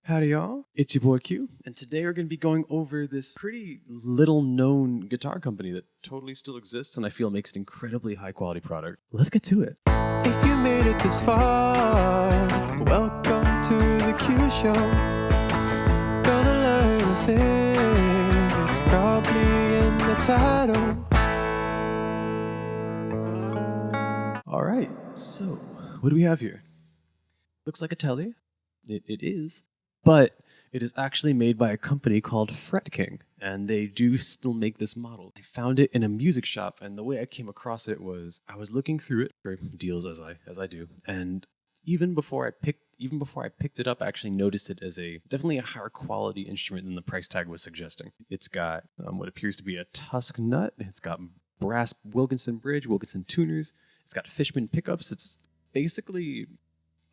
Howdy y'all, it's your boy Q, and today we're going to be going over this pretty little known guitar company that totally still exists and I feel makes an incredibly high quality product. Let's get to it. If you made it this far, welcome to the Q Show. Gonna learn a thing, it's probably in the title. Alright, so what do we have here? Looks like a Telly. It is. But it is actually made by a company called Fret King, and they do still make this model. I found it in a music shop, and the way I came across it was I was looking through it for deals as I do, and even before I picked it up, I actually noticed it as definitely a higher quality instrument than the price tag was suggesting. It's got what appears to be a Tusk nut. It's got brass Wilkinson bridge, Wilkinson tuners. It's got Fishman pickups. It's basically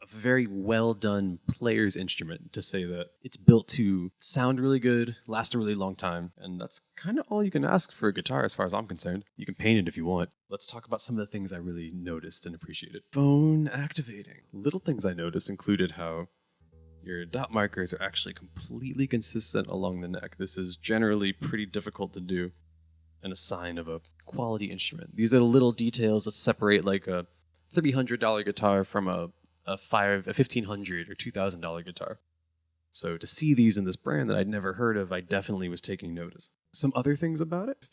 a very well done player's instrument, to say that it's built to sound really good, last a really long time, and that's kind of all you can ask for a guitar as far as I'm concerned. You can paint it if you want. Let's talk about some of the things I really noticed and appreciated. Phone activating. Little things I noticed included how your dot markers are actually completely consistent along the neck. This is generally pretty difficult to do and a sign of a quality instrument. These are the little details that separate like a $300 guitar from a $1,500 or $2,000 guitar. So to see these in this brand that I'd never heard of, I definitely was taking notice. Some other things about it.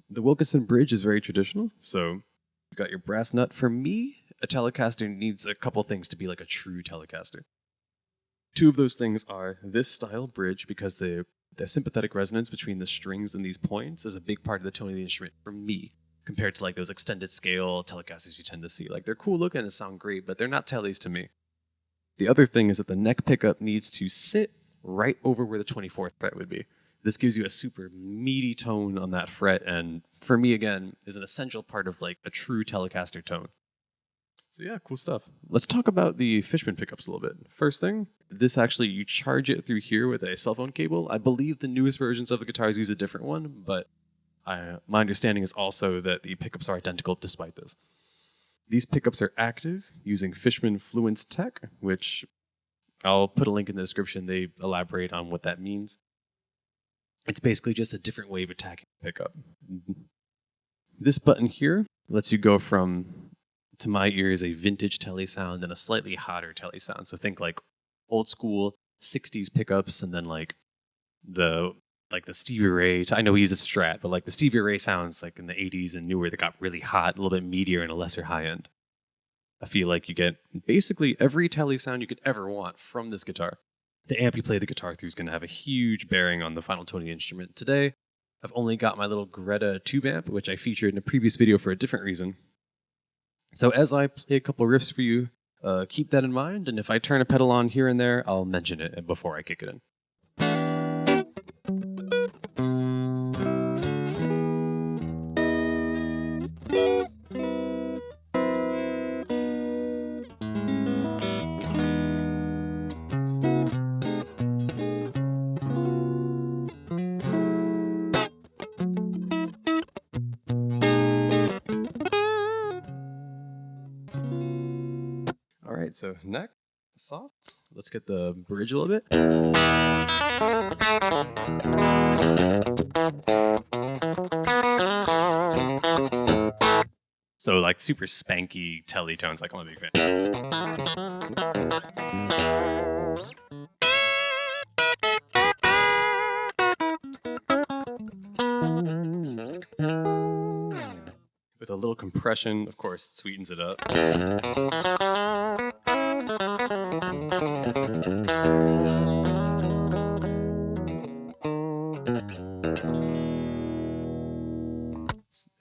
The Wilkinson bridge is very traditional. So you've got your brass nut. For me, a Telecaster needs a couple things to be like a true Telecaster. Two of those things are this style bridge, because the sympathetic resonance between the strings and these points is a big part of the tone of the instrument for me, compared to like those extended scale Telecasters you tend to see. Like, they're cool looking and sound great, but they're not Tellies to me. The other thing is that the neck pickup needs to sit right over where the 24th fret would be. This gives you a super meaty tone on that fret, and for me, again, is an essential part of like a true Telecaster tone. So yeah, cool stuff. Let's talk about the Fishman pickups a little bit. First thing, this actually, you charge it through here with a cell phone cable. I believe the newest versions of the guitars use a different one, but my understanding is also that the pickups are identical despite this. These pickups are active using Fishman Fluence Tech, which I'll put a link in the description. They elaborate on what that means. It's basically just a different way of attacking the pickup. This button here lets you go from, to my ears, a vintage Telly sound and a slightly hotter Telly sound. So think like old school 60s pickups, and then like the Stevie Ray. I know he uses Strat, but like the Stevie Ray sounds like in the 80s and newer that got really hot, a little bit meatier and a lesser high end. I feel like you get basically every Telly sound you could ever want from this guitar. The amp you play the guitar through is going to have a huge bearing on the final tone of the instrument. Today, I've only got my little Greta tube amp, which I featured in a previous video for a different reason. So as I play a couple riffs for you, keep that in mind, and if I turn a pedal on here and there, I'll mention it before I kick it in. All right, so neck, soft. Let's get the bridge a little bit. So like super spanky Telly tones, like I'm a big fan. With a little compression, of course, it sweetens it up.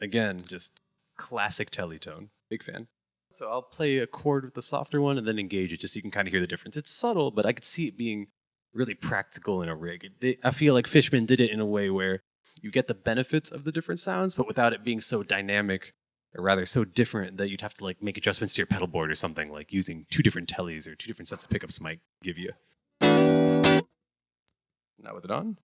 Again, just classic Telly tone. Big fan. So I'll play a chord with the softer one and then engage it just so you can kind of hear the difference. It's subtle, but I could see it being really practical in a rig. I feel like Fishman did it in a way where you get the benefits of the different sounds, but without it being so dynamic, or rather so different that you'd have to like make adjustments to your pedal board or something, like using two different Tellys or two different sets of pickups might give you. Now with it on.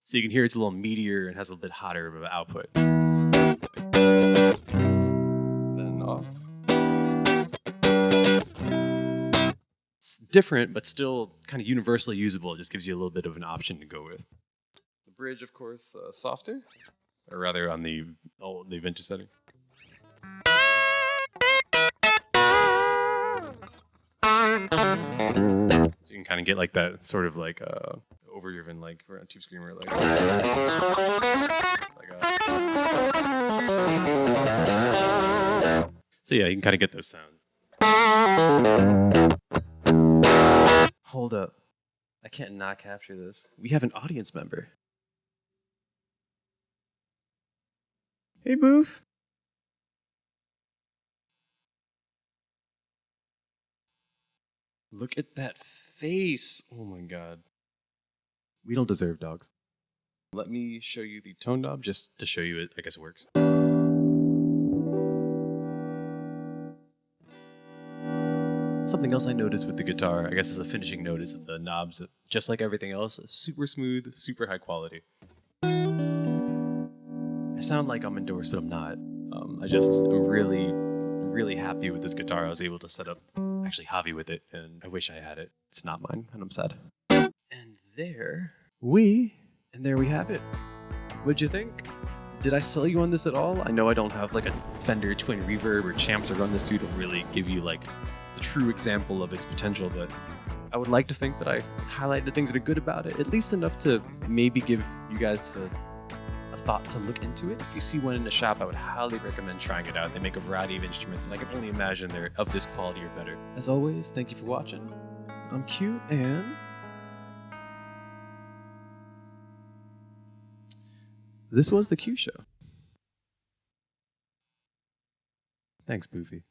So you can hear it's a little meatier and has a little bit hotter of an output. Then off. It's different, but still kind of universally usable. It just gives you a little bit of an option to go with. The bridge, of course, softer, or rather on the vintage setting. So you can kind of get like that sort of like overdriven like tube screamer like so yeah, you can kind of get those sounds. Hold up. I can't not capture this. We have an audience member. Hey, Boof. Look at that face. Oh my god. We don't deserve dogs. Let me show you the tone knob just to show you it. I guess it works. Something else I noticed with the guitar, I guess as a finishing note, is that the knobs, just like everything else, super smooth, super high quality. I sound like I'm endorsed, but I'm not. I just am really, really happy with this guitar. I was able to set up actually Javi with it, and I wish I had it. It's not mine, and I'm sad. And there we have it. What'd you think? Did I sell you on this at all? I know I don't have like a Fender twin reverb or champs to run this to really give you like the true example of its potential, but I would like to think that I highlighted things that are good about it, at least enough to maybe give you guys a thought to look into it. If you see one in the shop, I would highly recommend trying it out. They make a variety of instruments, and I can only imagine they're of this quality or better. As always, thank you for watching. I'm Q, and this was the Q Show. Thanks, Boofy.